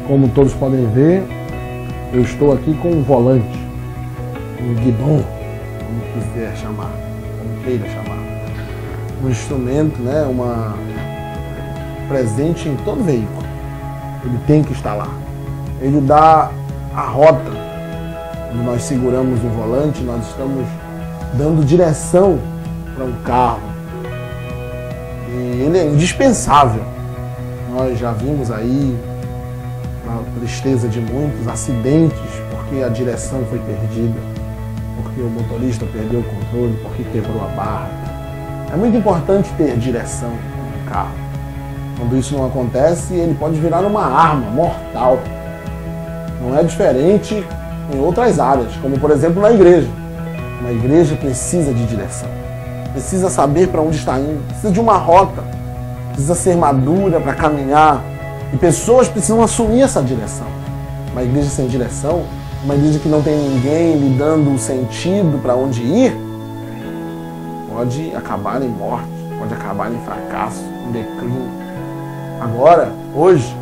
Como todos podem ver, eu estou aqui com um volante, um guidão, como quiser chamar, como queira chamar. Um instrumento, né, presente em todo veículo. Ele tem que estar lá. Ele dá a rota. Quando nós seguramos o volante, nós estamos dando direção para um carro. E ele é indispensável. Nós já vimos aí, na tristeza de muitos, acidentes porque a direção foi perdida, porque o motorista perdeu o controle, porque quebrou a barra. É muito importante ter direção no carro. Quando isso não acontece, ele pode virar uma arma mortal. Não é diferente em outras áreas, como por exemplo na igreja. Uma igreja precisa de direção, precisa saber para onde está indo, precisa de uma rota, precisa ser madura para caminhar. E pessoas precisam assumir essa direção. Uma igreja sem direção, uma igreja que não tem ninguém lhe dando o sentido para onde ir, pode acabar em morte, pode acabar em fracasso, em declínio. Agora, hoje,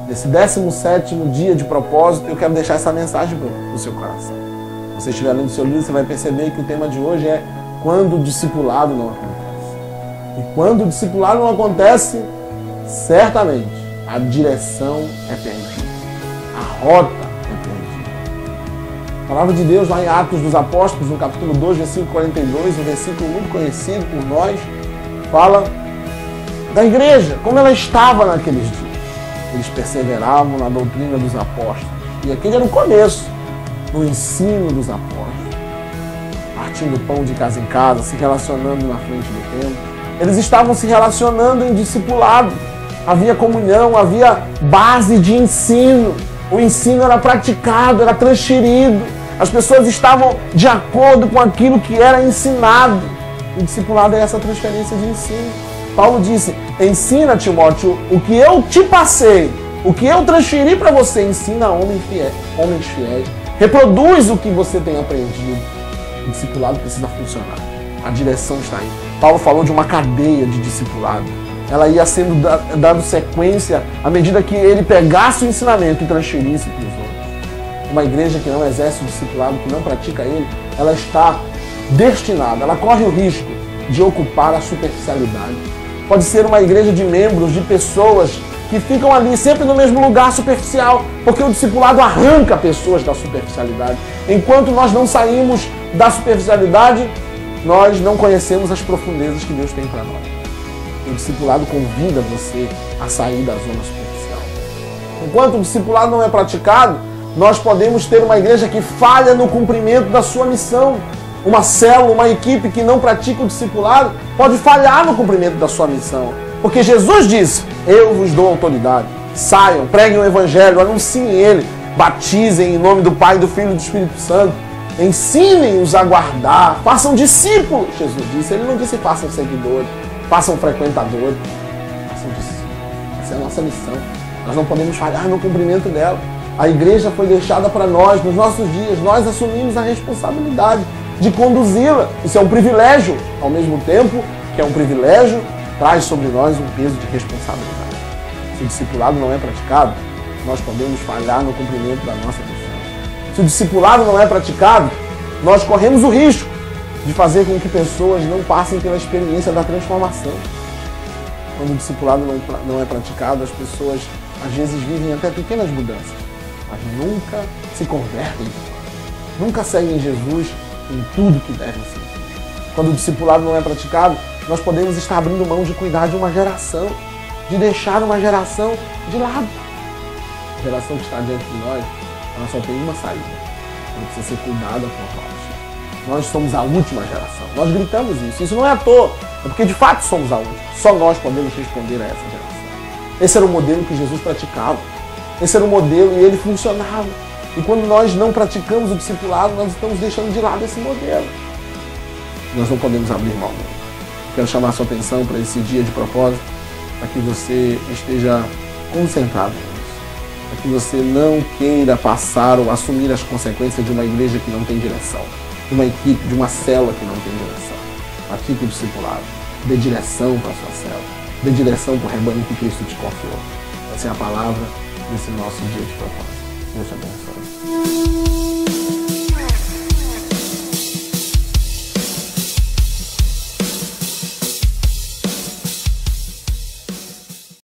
nesse 17º dia de propósito, eu quero deixar essa mensagem para o seu coração. Se você estiver lendo o seu livro, você vai perceber que o tema de hoje é quando o discipulado não acontece. E quando o discipulado não acontece, certamente a direção é perdida, a rota é perdida. A palavra de Deus, lá em Atos dos Apóstolos, no capítulo 2, versículo 42, um versículo muito conhecido por nós, fala da igreja, como ela estava naqueles dias. Eles perseveravam na doutrina dos apóstolos. E aquele era o começo, no ensino dos apóstolos. Partindo pão de casa em casa, se relacionando na frente do templo. Eles estavam se relacionando em discipulado. Havia comunhão, havia base de ensino. O ensino era praticado, era transferido. As pessoas estavam de acordo com aquilo que era ensinado. O discipulado é essa transferência de ensino. Paulo disse, ensina, Timóteo, o que eu te passei, o que eu transferi para você, ensina a homens fiéis. Reproduz o que você tem aprendido. O discipulado precisa funcionar. A direção está aí. Paulo falou de uma cadeia de discipulado. Ela ia sendo dando sequência à medida que ele pegasse o ensinamento e transferisse para os outros. Uma igreja que não exerce o discipulado, que não pratica ele, ela está destinada, ela corre o risco de ocupar a superficialidade. Pode ser uma igreja de membros, de pessoas que ficam ali sempre no mesmo lugar superficial, porque o discipulado arranca pessoas da superficialidade. Enquanto nós não saímos da superficialidade, nós não conhecemos as profundezas que Deus tem para nós. O discipulado convida você a sair da zona superficial. Enquanto o discipulado não é praticado, nós podemos ter uma igreja que falha no cumprimento da sua missão. Uma célula, uma equipe que não pratica o discipulado pode falhar no cumprimento da sua missão. Porque Jesus disse, eu vos dou autoridade. Saiam, preguem o evangelho, anunciem ele, batizem em nome do Pai, do Filho e do Espírito Santo. Ensinem-os a guardar, façam discípulos, Jesus disse. Ele não disse façam seguidores, façam frequentadores, façam discípulos. Essa é a nossa missão. Nós não podemos falhar no cumprimento dela. A igreja foi deixada para nós, nos nossos dias. Nós assumimos a responsabilidade de conduzi-la. Isso é um privilégio, ao mesmo tempo que é um privilégio, traz sobre nós um peso de responsabilidade. Se o discipulado não é praticado, nós podemos falhar no cumprimento da nossa missão. Se o discipulado não é praticado, nós corremos o risco de fazer com que pessoas não passem pela experiência da transformação. Quando o discipulado não é praticado, as pessoas às vezes vivem até pequenas mudanças, mas nunca se convertem, nunca seguem Jesus em tudo que devem ser. Quando o discipulado não é praticado, nós podemos estar abrindo mão de cuidar de uma geração, de deixar uma geração de lado. A geração que está diante de nós, ela só tem uma saída. Ela precisa ser cuidada por nós. Nós somos a última geração. Nós gritamos isso. Isso não é à toa. É porque de fato somos a última. Só nós podemos responder a essa geração. Esse era o modelo que Jesus praticava. Esse era o modelo e ele funcionava. E quando nós não praticamos o discipulado, nós estamos deixando de lado esse modelo. Nós não podemos abrir mão dele. Quero chamar a sua atenção para esse dia de propósito, para que você esteja concentrado nisso. Para que você não queira passar ou assumir as consequências de uma igreja que não tem direção, de uma equipe, de uma célula que não tem direção. Pratique o discipulado. Dê direção para a sua célula. Dê direção para o rebanho que Cristo te confiou. Essa é a palavra nesse nosso dia de propósito. Deus te abençoe.